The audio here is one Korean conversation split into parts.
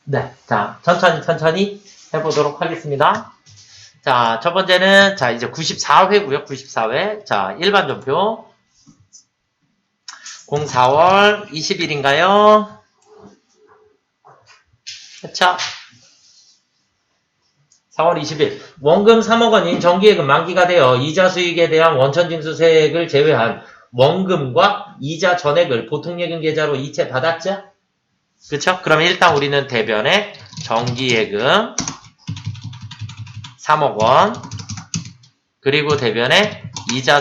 네. 자, 천천히 해보도록 하겠습니다. 자, 첫 번째는, 자, 이제 94회고요 94회. 자, 일반 전표. 04월 20일인가요? 그쵸? 4월 20일. 원금 3억 원인 정기예금 만기가 되어 이자 수익에 대한 원천징수세액을 제외한 원금과 이자 전액을 보통예금 계좌로 이체 받았죠? 그쵸? 그럼 일단 우리는 대변에 정기예금 3억 원, 그리고 대변에 이자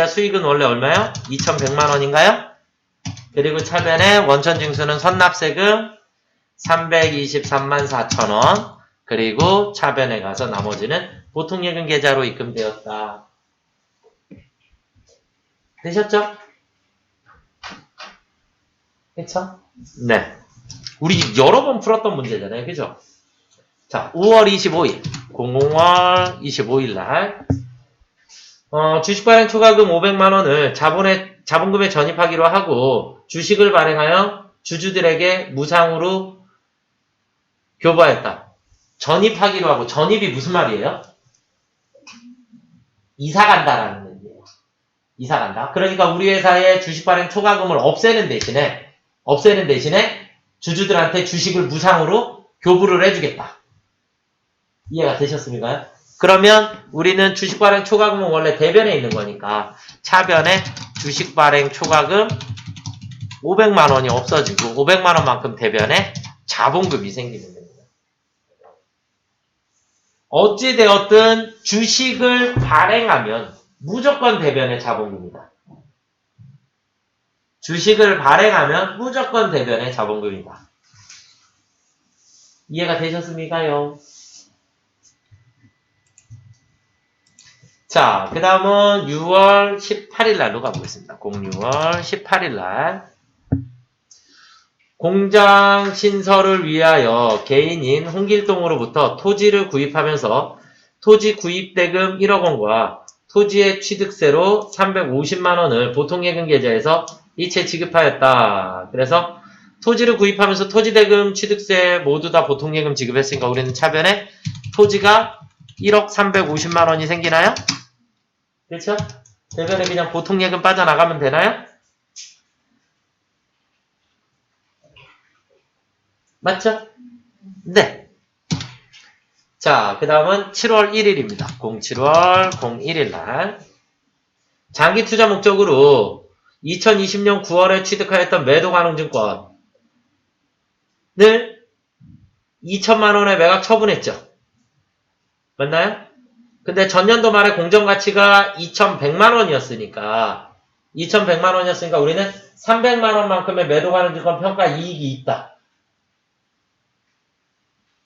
수익은 원래 얼마요? 2,100만 원인가요? 그리고 차변에 원천징수는 선납세금 323만 4천 원, 그리고 차변에 가서 나머지는 보통예금 계좌로 입금되었다. 되셨죠? 그쵸? 네. 우리 여러 번 풀었던 문제잖아요. 그죠? 자, 5월 25일, 00월 25일 날, 주식 발행 초과금 500만 원을 자본금에 전입하기로 하고 주식을 발행하여 주주들에게 무상으로 교부하였다. 전입하기로 하고, 전입이 무슨 말이에요? 이사 간다라는 의미예요. 이사 간다. 그러니까 우리 회사의 주식 발행 초과금을 없애는 대신에 주주들한테 주식을 무상으로 교부를 해주겠다. 이해가 되셨습니까? 그러면 우리는 주식 발행 초과금은 원래 대변에 있는 거니까 차변에 주식 발행 초과금 500만 원이 없어지고 500만 원만큼 대변에 자본금이 생기는 겁니다. 어찌되었든 주식을 발행하면 무조건 대변에 자본금이다. 주식을 발행하면 무조건 대변에 자본금이다. 이해가 되셨습니까요? 자, 그 다음은 6월 18일 날로 가보겠습니다. 06월 18일 날. 공장 신설을 위하여 개인인 홍길동으로부터 토지를 구입하면서 토지 구입대금 1억 원과 토지의 취득세로 350만 원을 보통예금 계좌에서 이체 지급하였다. 그래서 토지를 구입하면서 토지대금, 취득세 모두 다 보통예금 지급했으니까 우리는 차변에 토지가 1억 350만 원이 생기나요? 그렇죠? 대변에 그냥 보통예금 빠져나가면 되나요? 맞죠? 네. 자, 그 다음은 7월 1일입니다. 07월 01일 날. 장기 투자 목적으로 2020년 9월에 취득하였던 매도 가능 증권을 2천만 원에 매각 처분했죠. 맞나요? 근데 전년도 말에 공정가치가 2,100만 원이었으니까 우리는 300만 원만큼의 매도 가능 증권 평가 이익이 있다.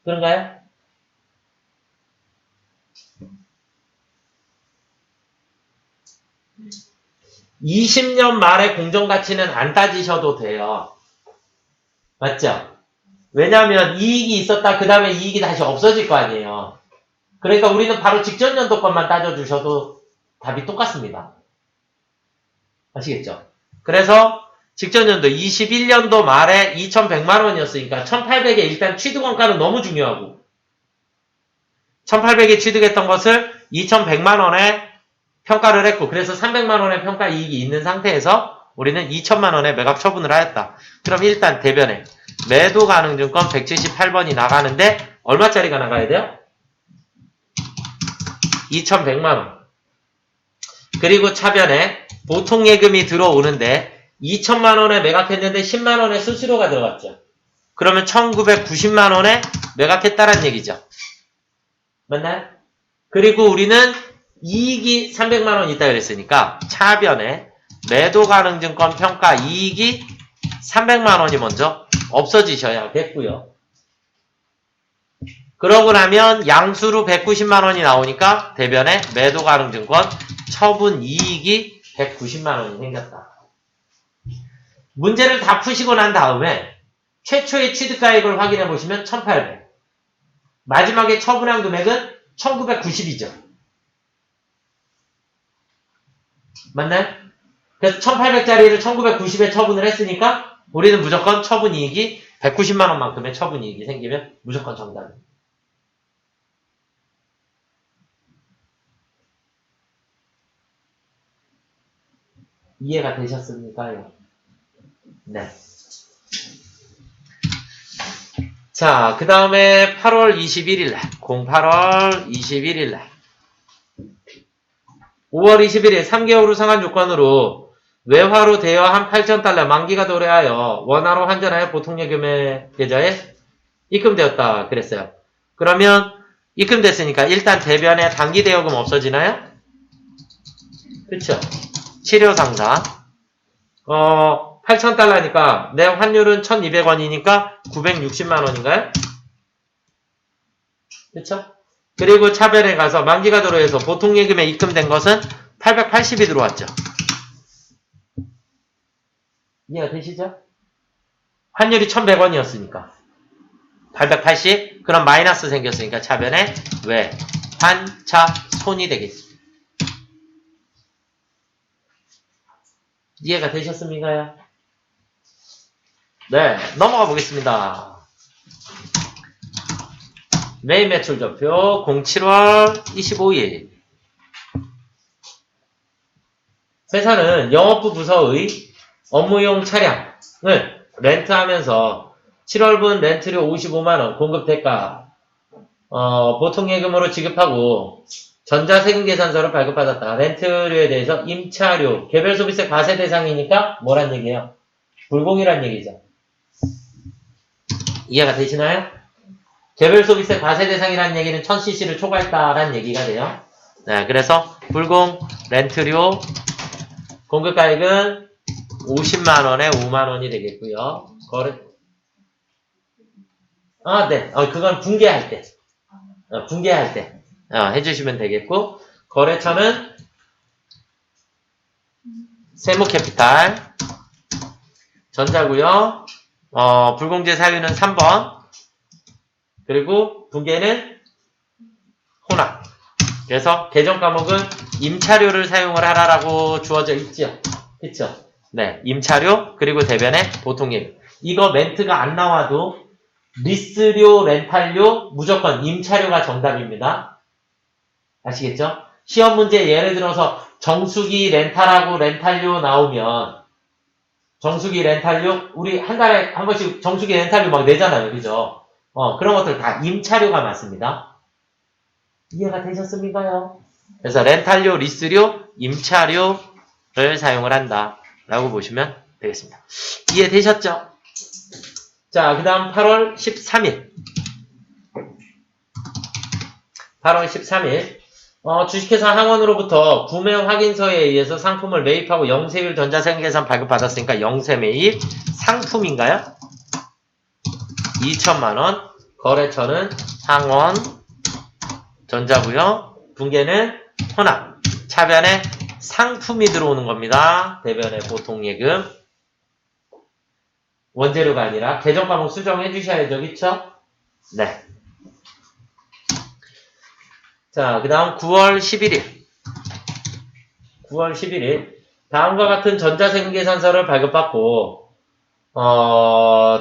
그런가요? (20년) 말에 공정가치는 안 따지셔도 돼요. 맞죠? 왜냐하면 이익이 있었다 그 다음에 이익이 다시 없어질 거 아니에요. 그러니까 우리는 바로 직전 연도 것만 따져주셔도 답이 똑같습니다. 아시겠죠? 그래서 직전 연도 21년도 말에 2,100만 원이었으니까 1,800에 일단 취득원가는 너무 중요하고 1,800에 취득했던 것을 2,100만 원에 평가를 했고 그래서 300만 원의 평가 이익이 있는 상태에서 우리는 2천만 원에 매각 처분을 하였다. 그럼 일단 대변에 매도 가능 증권 178번이 나가는데 얼마짜리가 나가야 돼요? 2,100만 원. 그리고 차변에 보통예금이 들어오는데 2천만 원에 매각했는데 10만 원의 수수료가 들어갔죠. 그러면 1,990만 원에 매각했다는 얘기죠. 맞나요? 그리고 우리는 이익이 300만 원 있다 그랬으니까 차변에 매도 가능 증권 평가 이익이 300만 원이 먼저 없어지셔야겠고요. 그러고 나면 양수로 190만 원이 나오니까 대변에 매도 가능 증권 처분 이익이 190만 원이 생겼다. 문제를 다 푸시고 난 다음에 최초의 취득가액을 확인해 보시면 1,800. 마지막에 처분한 금액은 1,990이죠. 맞나요? 그래서 1,800짜리를 1,990에 처분을 했으니까 우리는 무조건 처분 이익이 190만 원만큼의 처분이익이 생기면 무조건 정답입니다. 이해가 되셨습니까요? 네. 자, 그 다음에 8월 21일날, 08월 21일날, 5월 21일 3개월 후 상한 조건으로 외화로 대여한 8,000달러 만기가 도래하여 원화로 환전하여 보통예금의 계좌에 입금되었다 그랬어요. 그러면 입금됐으니까 일단 대변에 단기 대여금 없어지나요? 그쵸? 치료상사 8,000달러니까 내 환율은 1,200원이니까 960만 원인가요? 그쵸? 그리고 차변에 가서 만기가 도래해서 보통예금에 입금된 것은 880이 들어왔죠. 이해가 되시죠? 환율이 1,100원이었으니까 880 그럼 마이너스 생겼으니까 차변에 왜? 환차 손이 되겠지. 이해가 되셨습니까? 네, 넘어가 보겠습니다. 매일 매출 전표 07월 25일 회사는 영업부 부서의 업무용 차량을 렌트하면서 7월분 렌트료 55만원 공급 대가 보통예금으로 지급하고 전자세금 계산서를 발급받았다. 렌트료에 대해서 임차료, 개별소비세 과세 대상이니까 뭐란 얘기예요? 불공이란 얘기죠. 이해가 되시나요? 개별소비세 과세 대상이라는 얘기는 1000cc를 초과했다라는 얘기가 돼요. 네, 그래서 불공 렌트료 공급가액은 50만원에 5만원이 되겠고요. 네. 그건 붕괴할 때. 붕괴할 때. 해주시면 되겠고, 거래처는 세무캐피탈, 전자고요. 불공제 사유는 3번, 그리고 붕괴는 혼합. 그래서 개정 과목은 임차료를 사용을 하라라고 주어져 있죠. 그쵸? 네, 임차료, 그리고 대변에 보통예금. 이거 멘트가 안 나와도 리스료, 렌탈료, 무조건 임차료가 정답입니다. 아시겠죠? 시험 문제 예를 들어서 정수기 렌탈하고 렌탈료 나오면 정수기 렌탈료 우리 한 달에 한 번씩 정수기 렌탈료 막 내잖아요. 그죠? 그런 것들 다 임차료가 맞습니다. 이해가 되셨습니까요? 그래서 렌탈료, 리스료, 임차료를 사용을 한다 라고 보시면 되겠습니다. 이해되셨죠? 자, 그 다음 8월 13일 8월 13일 주식회사 항원으로부터 구매 확인서에 의해서 상품을 매입하고 영세율 전자세금 계산 발급받았으니까 영세 매입 상품인가요? 2천만원 거래처는 항원 전자고요. 붕괴는 혼합 차변에 상품이 들어오는 겁니다. 대변에 보통예금 원재료가 아니라 개정 과목 수정해 주셔야죠. 그쵸? 네. 자, 그 다음 9월 11일. 9월 11일. 다음과 같은 전자세금 계산서를 발급받고,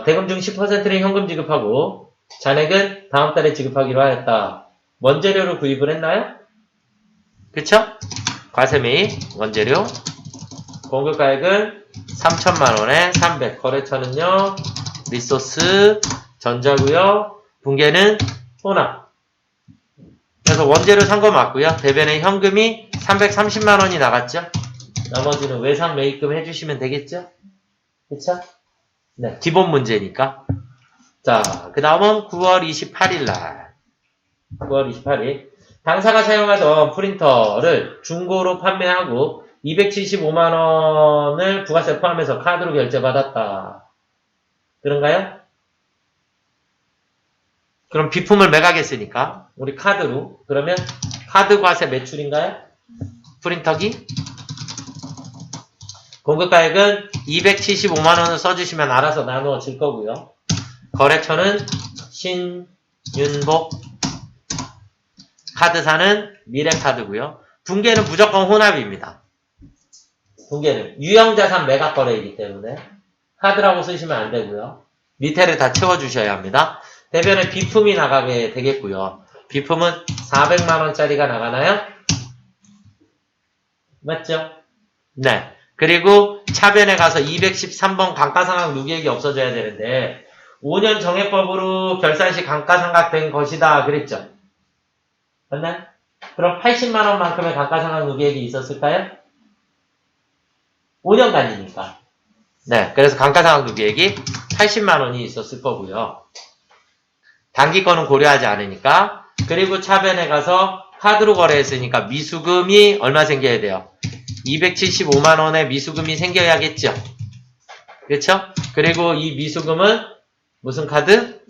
대금 중 10%는 현금 지급하고, 잔액은 다음 달에 지급하기로 하였다. 원재료를 구입을 했나요? 그쵸? 과세매입, 원재료. 공급가액은 3천만원에 300. 거래처는요, 리소스, 전자고요. 붕괴는 혼합. 그래서 원재료 산 거 맞고요. 대변에 현금이 330만원이 나갔죠. 나머지는 외상 매입금 해주시면 되겠죠. 그쵸? 네, 기본 문제니까. 자, 그 다음은 9월 28일 날. 9월 28일. 당사가 사용하던 프린터를 중고로 판매하고 275만원을 부가세 포함해서 카드로 결제받았다. 그런가요? 그럼 비품을 매각했으니까 우리 카드로. 그러면 카드 과세 매출인가요? 프린터기? 공급가액은 275만원을 써주시면 알아서 나누어질 거고요. 거래처는 신윤복, 카드사는 미래카드고요. 붕괴는 무조건 혼합입니다. 붕괴는 유형자산 매각거래이기 때문에 카드라고 쓰시면 안 되고요. 밑에를 다 채워주셔야 합니다. 대변에 비품이 나가게 되겠고요. 비품은 400만원짜리가 나가나요? 맞죠? 네. 그리고 차변에 가서 213번 감가상각 누계액이 없어져야 되는데 5년 정액법으로 결산시 감가상각된 것이다 그랬죠? 맞나요? 그럼 80만원만큼의 감가상각 누계액이 있었을까요? 5년간이니까. 네, 그래서 감가상각 누계액이 80만원이 있었을 거고요. 단기 거는 고려하지 않으니까. 그리고 차변에 가서 카드로 거래했으니까 미수금이 얼마 생겨야 돼요? 275만원의 미수금이 생겨야겠죠? 그렇죠? 그리고 이 미수금은 무슨 카드?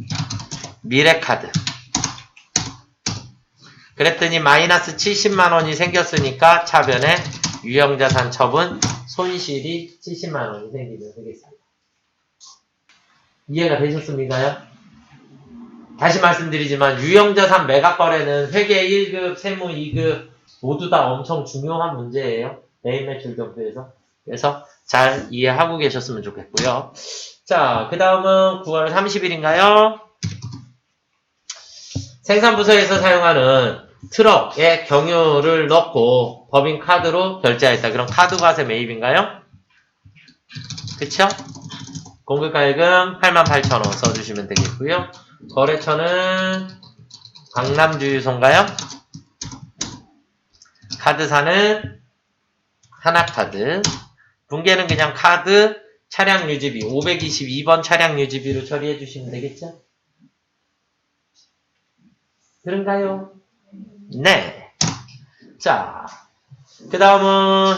미래카드. 그랬더니 마이너스 70만원이 생겼으니까 차변에 유형자산 처분 손실이 70만원이 생기면 되겠습니다. 이해가 되셨습니까요? 다시 말씀드리지만 유형자산 매각거래는 회계 1급, 세무 2급 모두 다 엄청 중요한 문제예요. 매입 매출 경부에서. 그래서 잘 이해하고 계셨으면 좋겠고요. 자, 그 다음은 9월 30일인가요? 생산부서에서 사용하는 트럭에 경유를 넣고 법인카드로 결제했다. 그럼 카드과세 매입인가요? 그쵸? 공급가액은 88,000원 써주시면 되겠고요. 거래처는 강남주유소인가요? 카드사는 하나카드. 분계는 그냥 카드, 차량 유지비, 522번 차량 유지비로 처리해 주시면 되겠죠? 그런가요? 네. 자, 그 다음은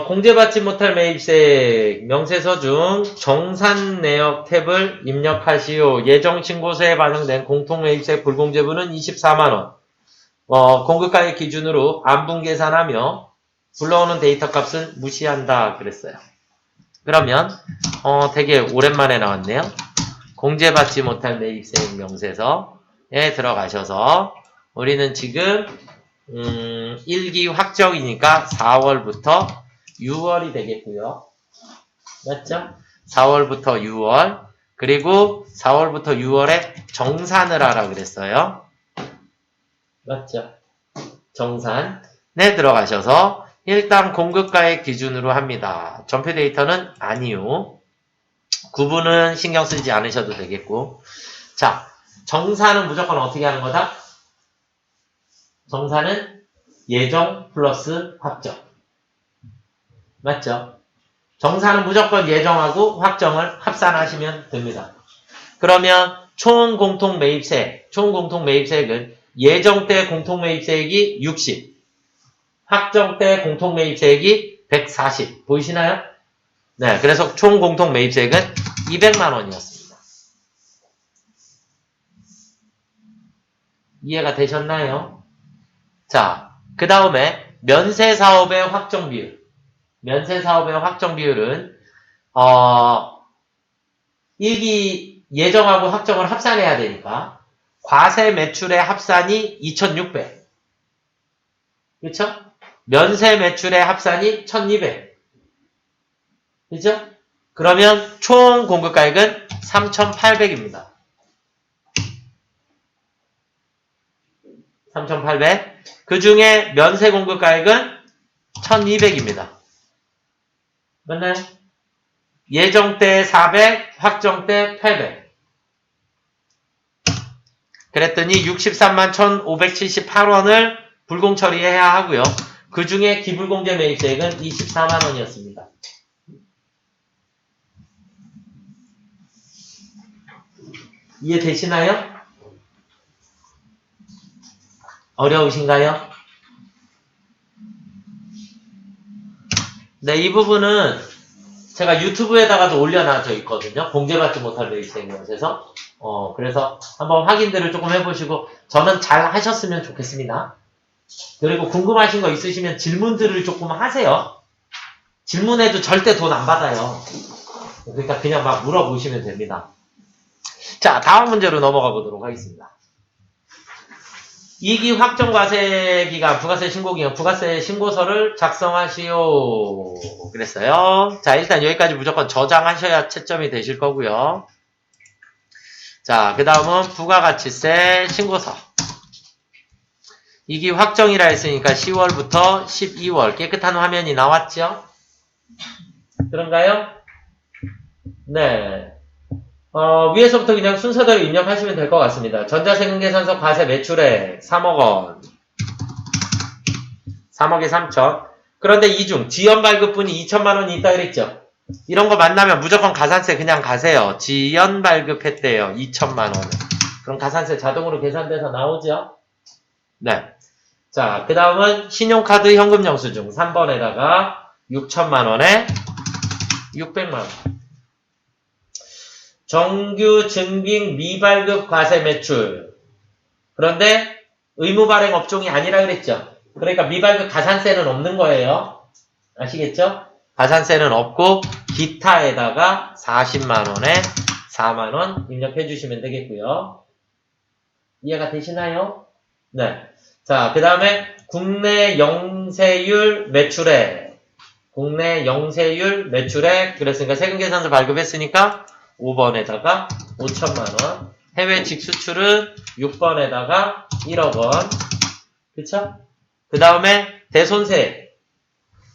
공제받지 못할 매입세 명세서 중 정산 내역 탭을 입력하시오. 예정신고서에 반영된 공통매입세 불공제분은 24만원. 공급가액 기준으로 안분 계산하며 불러오는 데이터 값은 무시한다 그랬어요. 그러면 되게 오랜만에 나왔네요. 공제받지 못할 매입세 명세서에 들어가셔서 우리는 지금 1기 확정이니까 4월부터 6월이 되겠고요. 맞죠? 4월부터 6월. 그리고 4월부터 6월에 정산을 하라 그랬어요. 맞죠? 정산에 들어가셔서 일단 공급가액 기준으로 합니다. 전표 데이터는 아니요. 구분은 신경 쓰지 않으셔도 되겠고. 자, 정산은 무조건 어떻게 하는 거다? 정산은 예정 플러스 확정. 맞죠? 정산은 무조건 예정하고 확정을 합산하시면 됩니다. 그러면 총 공통 매입세액은 예정 때 공통 매입세액이 60, 확정 때 공통 매입세액이 140. 보이시나요? 네, 그래서 총 공통 매입세액은 200만 원이었습니다. 이해가 되셨나요? 자, 그 다음에 면세사업의 확정 비율. 면세사업의 확정 비율은 1기 예정하고 확정을 합산해야 되니까 과세 매출의 합산이 2,600. 그렇죠? 면세 매출의 합산이 1,200. 그렇죠? 그러면 총 공급가액은 3,800입니다. 3,800. 그 중에 면세 공급가액은 1,200입니다. 맞나요? 예정 때 400, 확정 때 800. 그랬더니 63만 1,578원을 불공 처리해야 하고요. 그 중에 기불공제 매입세액은 24만 원이었습니다. 이해되시나요? 어려우신가요? 네, 이 부분은 제가 유튜브에다가도 올려놔져 있거든요. 공제받지 못할 매입세액에서. 그래서 한번 확인들을 조금 해보시고 저는 잘 하셨으면 좋겠습니다. 그리고 궁금하신 거 있으시면 질문들을 조금 하세요. 질문해도 절대 돈 안 받아요. 그러니까 그냥 막 물어보시면 됩니다. 자, 다음 문제로 넘어가 보도록 하겠습니다. 2기 확정 과세 기간, 부가세 신고 기간, 부가세 신고서를 작성하시오. 그랬어요. 자, 일단 여기까지 무조건 저장하셔야 채점이 되실 거고요. 자, 그 다음은 부가가치세 신고서. 2기 확정이라 했으니까 10월부터 12월 깨끗한 화면이 나왔죠? 그런가요? 네. 위에서부터 그냥 순서대로 입력하시면 될 것 같습니다. 전자세금계산서 과세 매출액 3억원. 3억에 3천. 그런데 이 중 지연발급분이 2천만원이 있다 그랬죠? 이런 거 만나면 무조건 가산세 그냥 가세요. 지연발급했대요. 2천만원을. 그럼 가산세 자동으로 계산돼서 나오죠? 네. 자, 그 다음은 신용카드 현금 영수증 3번에다가 6천만원에 600만원. 정규 증빙 미발급 과세 매출. 그런데 의무 발행 업종이 아니라 그랬죠. 그러니까 미발급 가산세는 없는 거예요. 아시겠죠? 가산세는 없고 기타에다가 40만원에 4만원 입력해 주시면 되겠고요. 이해가 되시나요? 네. 자, 그 다음에 국내 영세율 매출액. 국내 영세율 매출액. 그랬으니까 세금계산서 발급했으니까 5번에다가 5천만원. 해외 직수출은 6번에다가 1억원. 그쵸? 그 다음에 대손세.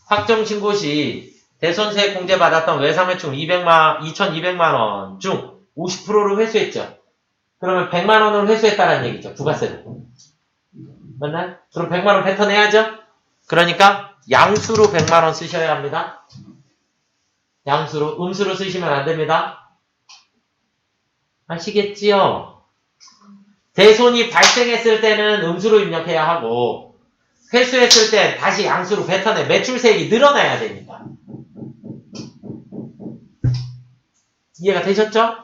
확정신고 시 대손세 공제 받았던 외상매출 2,200만원 중 50%를 회수했죠. 그러면 100만원을 회수했다는 얘기죠. 부가세를. 맞나요? 그럼 100만원 뱉어내야죠? 그러니까 양수로 100만원 쓰셔야 합니다. 양수로. 음수로 쓰시면 안 됩니다. 아시겠지요? 대손이 발생했을 때는 음수로 입력해야 하고 회수했을 때 다시 양수로 뱉어내 매출세액이 늘어나야 되니까. 이해가 되셨죠?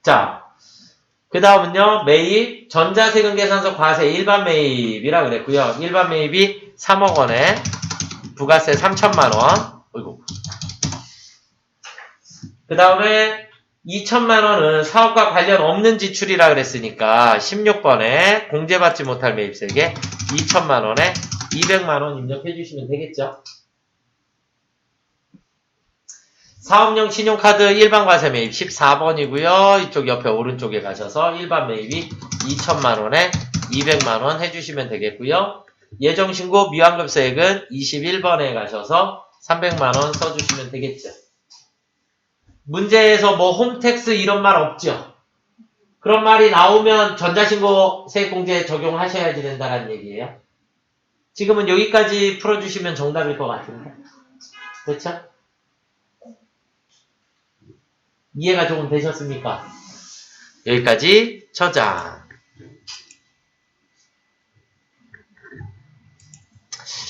자, 그 다음은요, 매입, 전자세금계산서 과세 일반 매입이라 그랬고요. 일반 매입이 3억원에 부가세 3천만원. 어이구. 그 다음에 2천만원은 사업과 관련 없는 지출이라 그랬으니까 16번에 공제받지 못할 매입세액에 2천만원에 200만원 입력해 주시면 되겠죠. 사업용 신용카드 일반 과세 매입 14번이고요. 이쪽 옆에 오른쪽에 가셔서 일반 매입이 2천만원에 200만원 해주시면 되겠고요. 예정신고 미환급세액은 21번에 가셔서 300만원 써주시면 되겠죠. 문제에서 뭐 홈택스 이런 말 없죠? 그런 말이 나오면 전자신고 세액공제 적용하셔야지 된다는 얘기예요. 지금은 여기까지 풀어주시면 정답일 것 같은데. 그렇죠? 이해가 조금 되셨습니까? 여기까지 저장.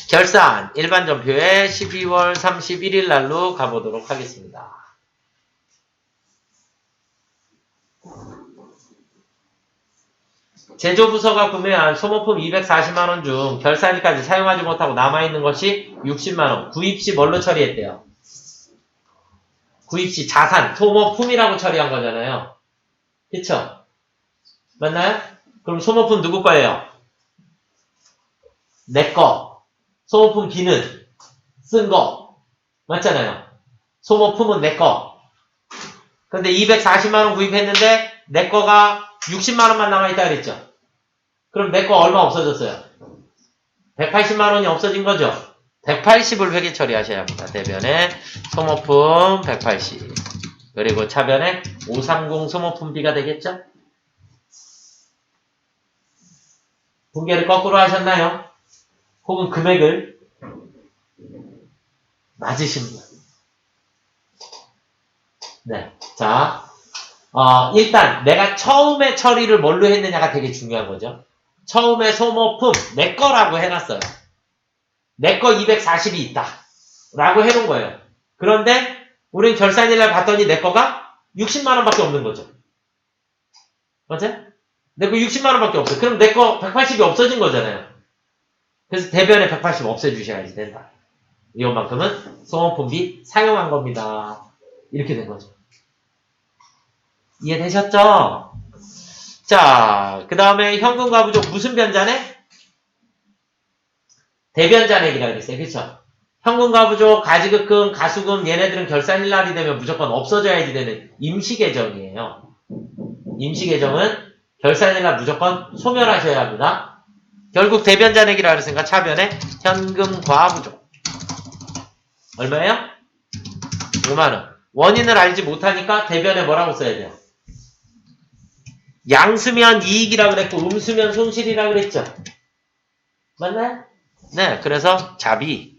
결산 일반전표에 12월 31일 날로 가보도록 하겠습니다. 제조부서가 구매한 소모품 240만원 중 결산일까지 사용하지 못하고 남아있는 것이 60만원. 구입시 뭘로 처리했대요? 구입시 자산, 소모품이라고 처리한 거잖아요. 그쵸? 맞나요? 그럼 소모품 누구 거예요? 내 거. 소모품 B는 쓴 거. 맞잖아요. 소모품은 내 거. 근데 240만원 구입했는데 내 거가 60만원만 남아있다 그랬죠? 그럼 내 거 얼마 없어졌어요? 180만원이 없어진 거죠? 180을 회계 처리하셔야 합니다. 대변에 소모품 180 그리고 차변에 530 소모품비가 되겠죠? 분계를 거꾸로 하셨나요? 혹은 금액을 맞으신 분. 네. 자, 일단 내가 처음에 처리를 뭘로 했느냐가 되게 중요한 거죠. 처음에 소모품 내 거라고 해놨어요. 내 거 240이 있다 라고 해놓은 거예요. 그런데 우린 결산일날 봤더니 내 거가 60만원밖에 없는 거죠. 맞아요? 내 거 60만원밖에 없어요. 그럼 내 거 180이 없어진 거잖아요. 그래서 대변에 180 없애주셔야지 된다. 이것만큼은 소모품비 사용한 겁니다. 이렇게 된 거죠. 이해되셨죠? 자, 그 다음에 현금과 부족 무슨 변자네? 대변자액이라 그랬어요. 그쵸? 현금과 부족, 가지급금, 가수금 얘네들은 결산일날이 되면 무조건 없어져야지 되는 임시계정이에요. 임시계정은 결산일날 무조건 소멸하셔야 합니다. 결국 대변자액이라 그랬으니까 차변에 현금과 부족. 얼마예요? 5만원. 원인을 알지 못하니까 대변에 뭐라고 써야 돼요? 양수면 이익이라 그랬고 음수면 손실이라 그랬죠? 맞나요? 네, 그래서 자비.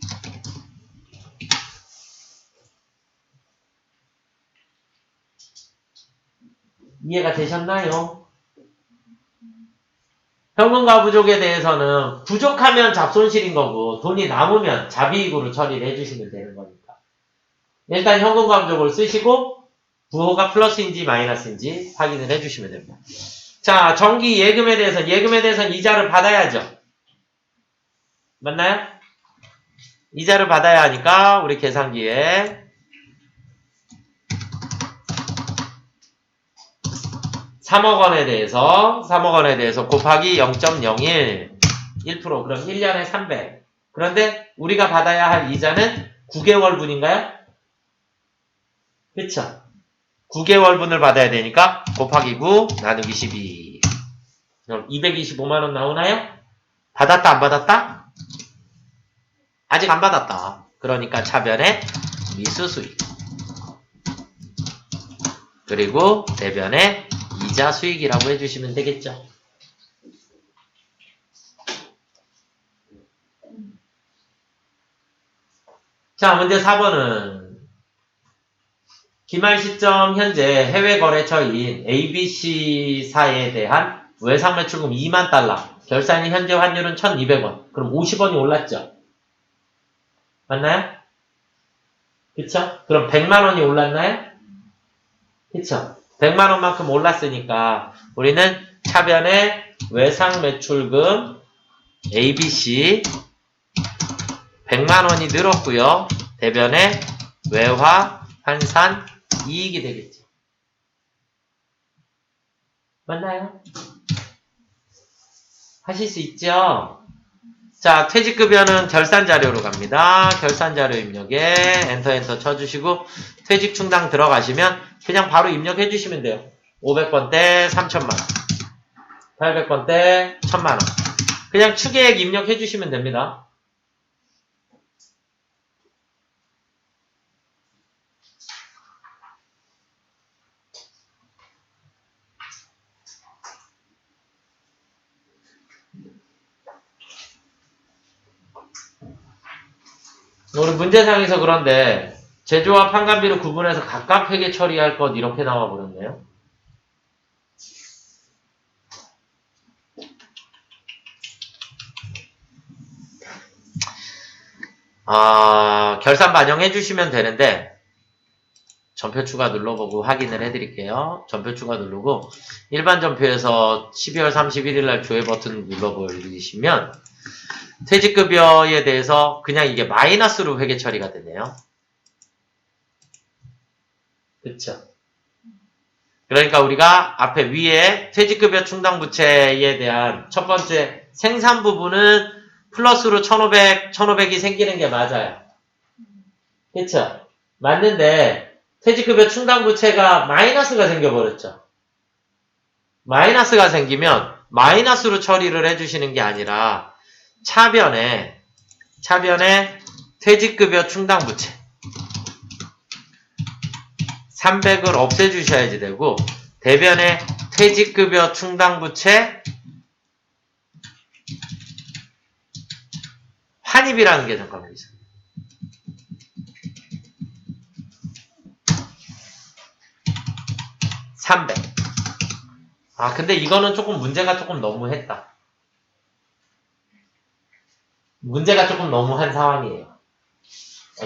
이해가 되셨나요? 현금과 부족에 대해서는 부족하면 잡손실인 거고 돈이 남으면 자비익으로 처리를 해주시면 되는 거니까. 일단 현금과 부족을 쓰시고 부호가 플러스인지 마이너스인지 확인을 해주시면 됩니다. 자, 정기 예금에 대해서는 이자를 받아야죠. 맞나요? 이자를 받아야 하니까 우리 계산기에 3억 원에 대해서 곱하기 0.01 1% 그럼 1년에 300. 그런데 우리가 받아야 할 이자는 9개월분인가요? 그쵸? 9개월분을 받아야 되니까 곱하기 9 나누기 12. 그럼 225만원 나오나요? 받았다 안 받았다? 아직 안 받았다. 그러니까 차변에 미수수익. 그리고 대변에 이자 수익이라고 해주시면 되겠죠. 자, 문제 4번은 기말 시점 현재 해외 거래처인 ABC사에 대한 외상 매출금 2만 달러. 결산일 현재 환율은 1,200원. 그럼 50원이 올랐죠? 맞나요? 그쵸? 그럼 100만 원이 올랐나요? 그쵸? 100만 원만큼 올랐으니까 우리는 차변에 외상 매출금 ABC 100만 원이 늘었고요. 대변에 외화 환산 이익이 되겠죠. 맞나요? 하실 수 있죠? 자, 퇴직급여는 결산자료로 갑니다. 결산자료 입력에 엔터 쳐주시고 퇴직 충당 들어가시면 그냥 바로 입력해 주시면 돼요. 500번대 3,000만원 800번대 1,000만원 그냥 추계액 입력해 주시면 됩니다. 우리 문제상에서 그런데 제조와 판관비를 구분해서 각각 회계 처리할 것 이렇게 나와 버렸네요. 결산 반영해 주시면 되는데 전표 추가 눌러보고 확인을 해드릴게요. 전표 추가 누르고 일반 전표에서 12월 31일 날 조회 버튼 눌러버리시면 퇴직급여에 대해서 그냥 이게 마이너스로 회계 처리가 되네요. 그쵸? 그러니까 우리가 앞에 위에 퇴직급여 충당부채에 대한 첫 번째 생산 부분은 플러스로 1,500이 생기는 게 맞아요. 그쵸? 맞는데 퇴직급여 충당부채가 마이너스가 생겨버렸죠. 마이너스가 생기면 마이너스로 처리를 해주시는 게 아니라 차변에 퇴직급여 충당부채 300을 없애주셔야지 되고 대변에 퇴직급여 충당부채 환입이라는 게 잠깐만 있어요. 근데 이거는 조금 문제가 조금 너무했다. 문제가 조금 너무한 상황이에요.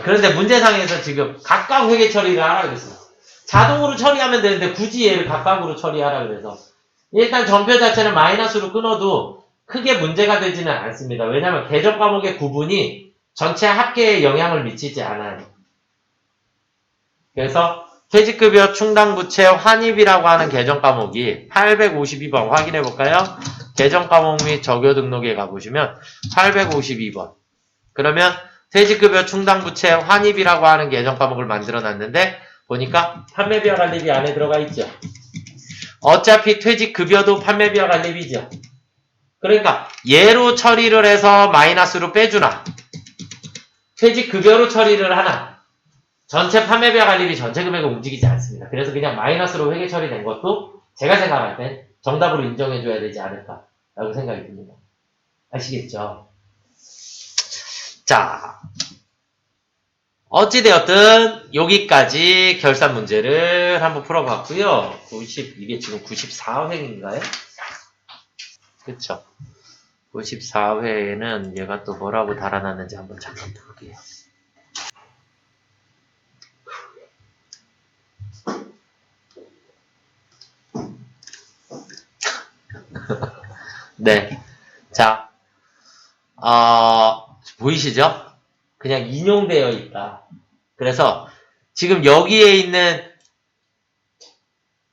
그런데 문제상에서 지금 각각 회계 처리를 하라 그랬어요. 자동으로 처리하면 되는데 굳이 얘를 각각으로 처리하라 그래서 일단 전표 자체는 마이너스로 끊어도 크게 문제가 되지는 않습니다. 왜냐하면 계정 과목의 구분이 전체 합계에 영향을 미치지 않아요. 그래서 퇴직급여 충당부채 환입이라고 하는 개정 과목이 852번 확인해 볼까요? 개정 과목 및 적요 등록에 가보시면 852번. 그러면 퇴직급여 충당부채 환입이라고 하는 개정 과목을 만들어 놨는데 보니까 판매비와 관리비 안에 들어가 있죠. 어차피 퇴직급여도 판매비와 관리비죠. 그러니까 얘로 처리를 해서 마이너스로 빼주나 퇴직급여로 처리를 하나 전체 판매비와 관리비 전체 금액은 움직이지 않습니다. 그래서 그냥 마이너스로 회계 처리된 것도 제가 생각할 땐 정답으로 인정해줘야 되지 않을까라고 생각이 듭니다. 아시겠죠? 자, 어찌되었든 여기까지 결산 문제를 한번 풀어봤고요. 이게 지금 94회인가요? 그쵸? 94회에는 얘가 또 뭐라고 달아놨는지 한번 잠깐 볼게요. 네. 자, 보이시죠? 그냥 인용되어 있다. 그래서 지금 여기에 있는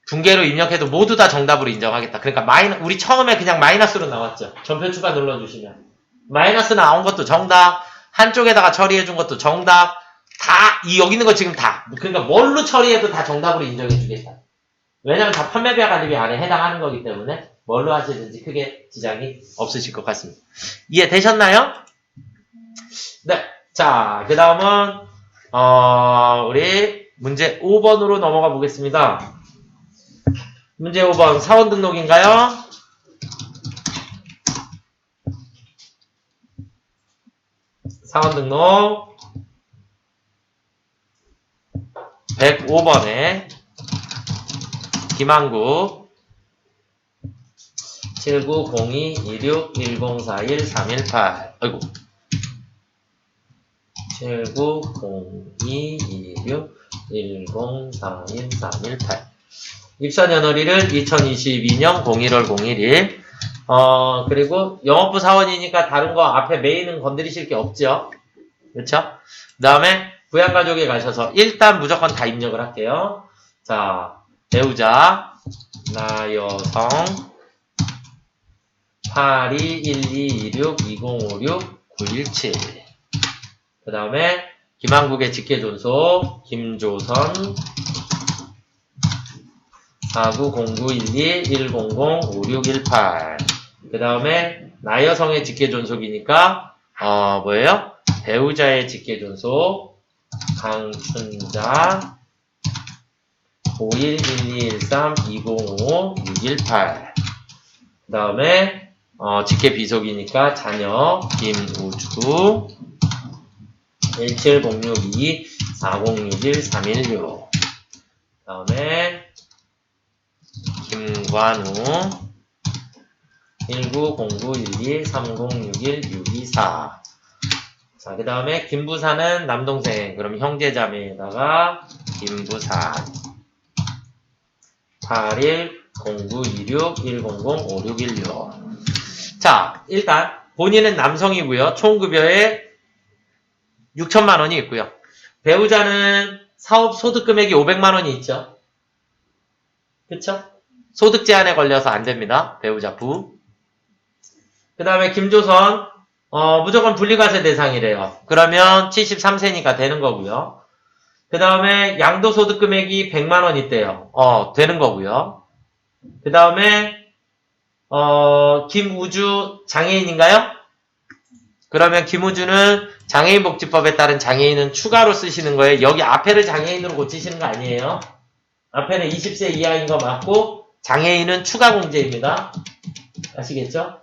둥계로 입력해도 모두 다 정답으로 인정하겠다. 그러니까 우리 처음에 그냥 마이너스로 나왔죠. 전표 추가 눌러주시면. 마이너스 나온 것도 정답, 한쪽에다가 처리해준 것도 정답, 여기 있는 거 지금 다. 그러니까 뭘로 처리해도 다 정답으로 인정해주겠다. 왜냐면 다 판매비와 관리비 안에 해당하는 거기 때문에 뭘로 하시든지 크게 지장이 없으실 것 같습니다. 이해되셨나요? 네. 자, 그 다음은, 우리 문제 5번으로 넘어가 보겠습니다. 문제 5번, 사원 등록인가요? 사원 등록 105번에 김한국 79022610413118 아이고 79022610413118 입사년월일은 2022년 01월 01일 그리고 영업부 사원이니까 다른 거 앞에 메인은 건드리실 게 없죠. 그렇죠? 그 다음에 부양가족에 가셔서 일단 무조건 다 입력을 할게요. 자, 배우자 나여성 8212262056-917 그 다음에 김한국의 직계존속 김조선 49091210056118 그 다음에 나여성의 직계존속이니까 뭐예요? 배우자의 직계존속 강춘자 511213205618 그 다음에 직계비속이니까 자녀 김우주 170624061-316 그 다음에 김관우 1909123061-624 자, 그 다음에 김부산은 남동생 그럼 형제자매에다가 김부산 81092610056116 자, 일단 본인은 남성이고요. 총급여에 6천만원이 있고요. 배우자는 사업 소득 금액이 500만원이 있죠. 그쵸? 소득 제한에 걸려서 안 됩니다. 배우자 부. 그 다음에 김조선, 무조건 분리과세 대상이래요. 그러면 73세니까 되는 거고요. 그 다음에 양도소득 금액이 100만원 있대요. 되는 거고요. 그 다음에, 김우주 장애인인가요? 그러면 김우주는 장애인복지법에 따른 장애인은 추가로 쓰시는 거예요. 여기 앞에를 장애인으로 고치시는 거 아니에요. 앞에는 20세 이하인 거 맞고 장애인은 추가 공제입니다. 아시겠죠?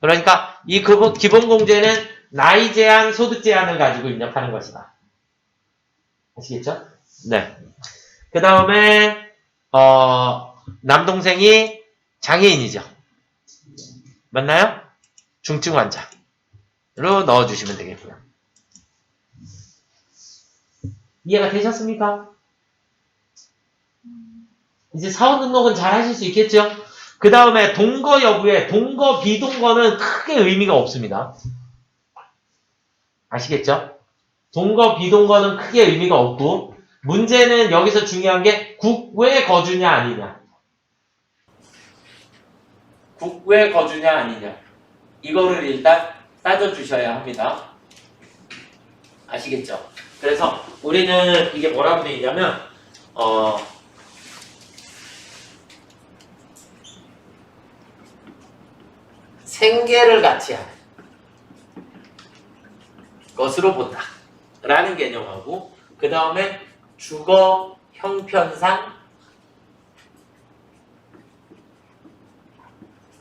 그러니까 이 기본 공제는 나이 제한, 소득 제한을 가지고 입력하는 것이다. 아시겠죠? 네. 그 다음에 남동생이 장애인이죠. 맞나요? 중증 환자로 넣어주시면 되겠고요. 이해가 되셨습니까? 이제 사원 등록은 잘 하실 수 있겠죠? 그 다음에 동거 여부에 동거 비동거는 크게 의미가 없습니다. 아시겠죠? 동거 비동거는 크게 의미가 없고 문제는 여기서 중요한 게 국외 거주냐 아니냐. 국외 거주냐 아니냐. 이거를 일단 따져주셔야 합니다. 아시겠죠? 그래서 우리는 이게 뭐라고 되어 있냐면 생계를 같이 하는 것으로 본다 라는 개념하고, 그 다음에 주거 형편상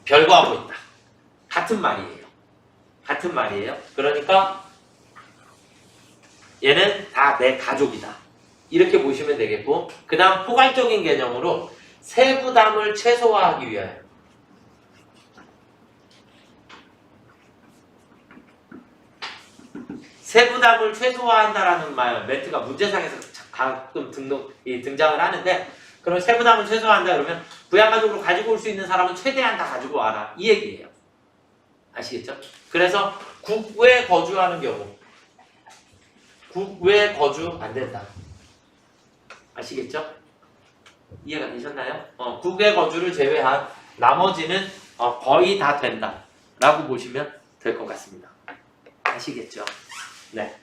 별거하고 있다. 같은 말이에요. 같은 말이에요. 그러니까 얘는 다 내 가족이다. 이렇게 보시면 되겠고, 그 다음 포괄적인 개념으로 세부담을 최소화하기 위하여 세부담을 최소화한다라는 말, 멘트가 문제상에서 가끔 등장을 하는데, 그럼 세부담을 최소화한다 그러면 부양가족으로 가지고 올 수 있는 사람은 최대한 다 가지고 와라, 이 얘기예요. 아시겠죠? 그래서 국외 거주하는 경우, 국외 거주 안 된다. 아시겠죠? 이해가 되셨나요? 국외 거주를 제외한 나머지는 거의 다 된다 라고 보시면 될 것 같습니다. 아시겠죠? 네.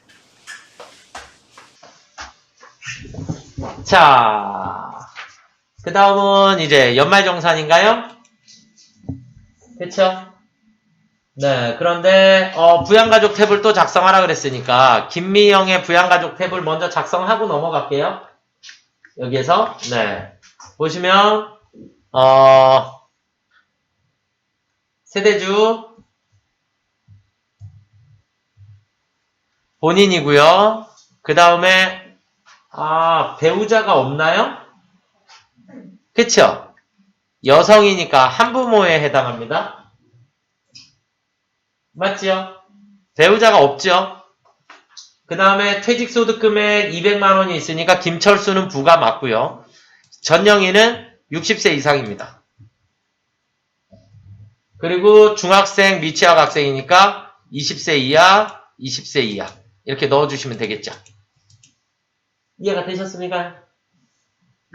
자, 그 다음은 이제 연말정산인가요? 그쵸? 네, 그런데 부양가족 탭을 또 작성하라 그랬으니까 김미영의 부양가족 탭을 먼저 작성하고 넘어갈게요. 여기에서 네, 보시면 세대주 본인이고요. 그 다음에 배우자가 없나요? 그쵸? 여성이니까 한부모에 해당합니다. 맞지요? 배우자가 없죠? 그 다음에 퇴직소득 금액 200만원이 있으니까 김철수는 부가 맞고요. 전영희는 60세 이상입니다. 그리고 중학생, 미취학 학생이니까 20세 이하, 20세 이하 이렇게 넣어주시면 되겠죠. 이해가 되셨습니까?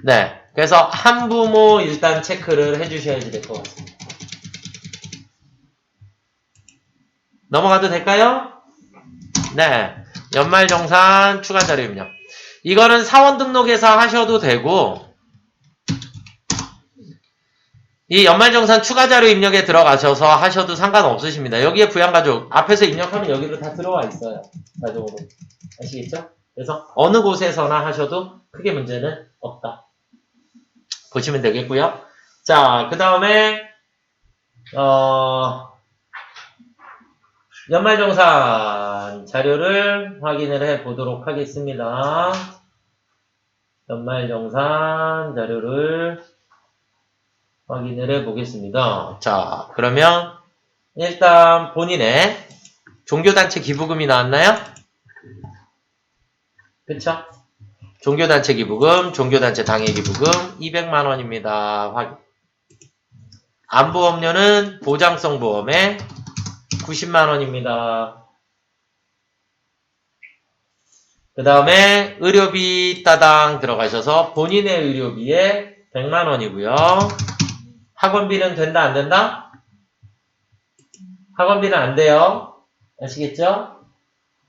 네, 그래서 한부모 일단 체크를 해주셔야지 될 것 같습니다. 넘어가도 될까요? 네, 연말정산 추가자료 입력. 이거는 사원 등록에서 하셔도 되고, 이 연말정산 추가자료 입력에 들어가셔서 하셔도 상관없으십니다. 여기에 부양가족 앞에서 입력하면 여기로 다 들어와 있어요. 자동으로. 아시겠죠? 그래서 어느 곳에서나 하셔도 크게 문제는 없다. 보시면 되겠고요. 자, 그 다음에 연말정산 자료를 확인을 해 보도록 하겠습니다. 연말정산 자료를 확인을 해 보겠습니다. 자, 그러면 일단 본인의 종교단체 기부금이 나왔나요? 그쵸? 종교단체 기부금, 종교단체 당해기부금 200만원입니다. 확인. 안보험료는 보장성 보험에 90만원입니다. 그 다음에 의료비 따당 들어가셔서 본인의 의료비에 100만원이고요. 학원비는 된다 안 된다? 학원비는 안 돼요. 아시겠죠?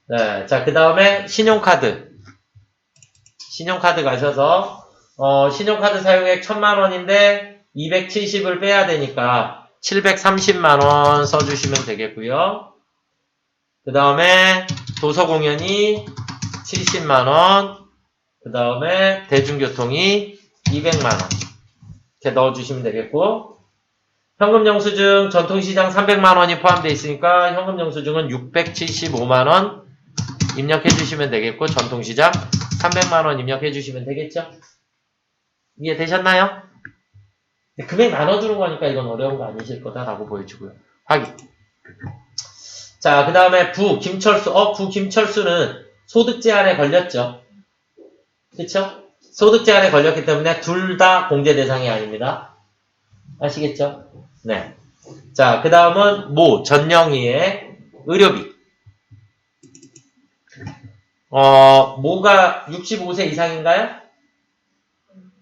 네, 자, 그 다음에 신용카드 가셔서 신용카드 사용액 1000만원인데 270을 빼야 되니까 730만원 써주시면 되겠고요. 그 다음에 도서공연이 70만원, 그 다음에 대중교통이 200만원 이렇게 넣어주시면 되겠고, 현금영수증 전통시장 300만원이 포함되어 있으니까 현금영수증은 675만원 입력해 주시면 되겠고, 전통시장 300만원 입력해 주시면 되겠죠? 이해되셨나요? 금액 나눠주는 거니까 이건 어려운 거 아니실 거다라고 보여주고요. 확인. 자, 그 다음에 김철수. 김철수는 소득 제한에 걸렸죠. 그쵸? 소득 제한에 걸렸기 때문에 둘 다 공제 대상이 아닙니다. 아시겠죠? 네. 자, 그 다음은 전영희의 의료비. 뭐가 65세 이상인가요?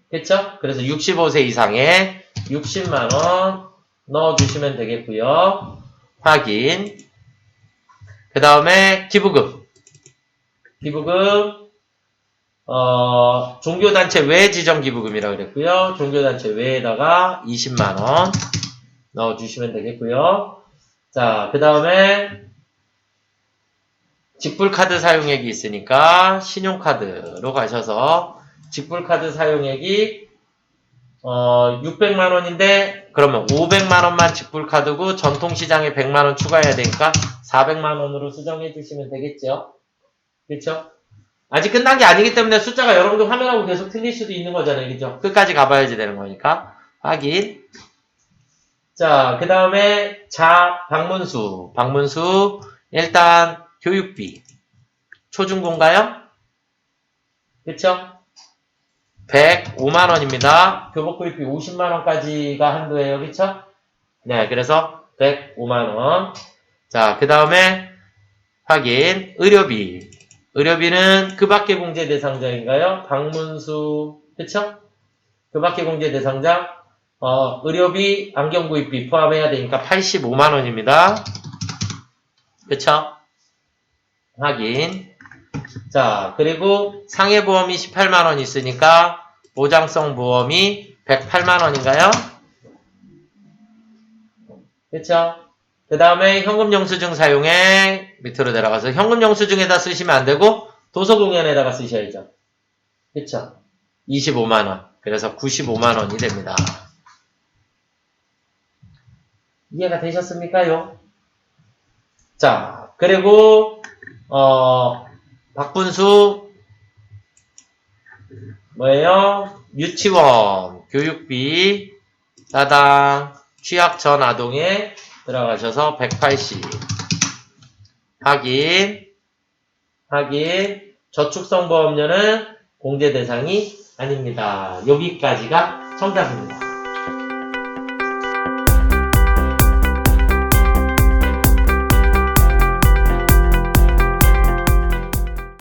그쵸? 그래서 65세 이상에 60만원 넣어주시면 되겠고요. 확인. 그 다음에 기부금. 기부금, 종교단체 외 지정기부금이라고 그랬고요. 종교단체 외에다가 20만원 넣어주시면 되겠고요. 자, 그 다음에 직불카드 사용액이 있으니까 신용카드로 가셔서 직불카드 사용액이 600만원인데 그러면 500만원만 직불카드고 전통시장에 100만원 추가해야 되니까 400만원으로 수정해 주시면 되겠죠. 그렇죠? 아직 끝난 게 아니기 때문에 숫자가 여러분들 화면하고 계속 틀릴 수도 있는 거잖아요. 그죠? 끝까지 가봐야지 되는 거니까 확인. 자, 그 다음에 방문수. 방문수 일단 교육비 초중고인가요? 그쵸? 105만원입니다. 교복구입비 50만원까지가 한도예요. 그쵸? 네, 그래서 105만원. 자, 그 다음에 확인. 의료비. 의료비는 그 밖의 공제 대상자인가요? 방문수. 그쵸? 그 밖의 공제 대상자. 의료비, 안경구입비 포함해야 되니까 85만원입니다. 그쵸? 확인. 자, 그리고 상해보험이 18만원 있으니까 보장성 보험이 108만원인가요? 그쵸? 그 다음에 현금영수증 사용액 밑으로 내려가서 현금영수증에다 쓰시면 안되고 도서공연에다가 쓰셔야죠. 그쵸? 25만원. 그래서 95만원이 됩니다. 이해가 되셨습니까요? 자, 그리고 박분수 뭐예요? 유치원 교육비 따당 취약 전 아동에 들어가셔서 180 확인 저축성 보험료는 공제 대상이 아닙니다. 여기까지가 정답입니다.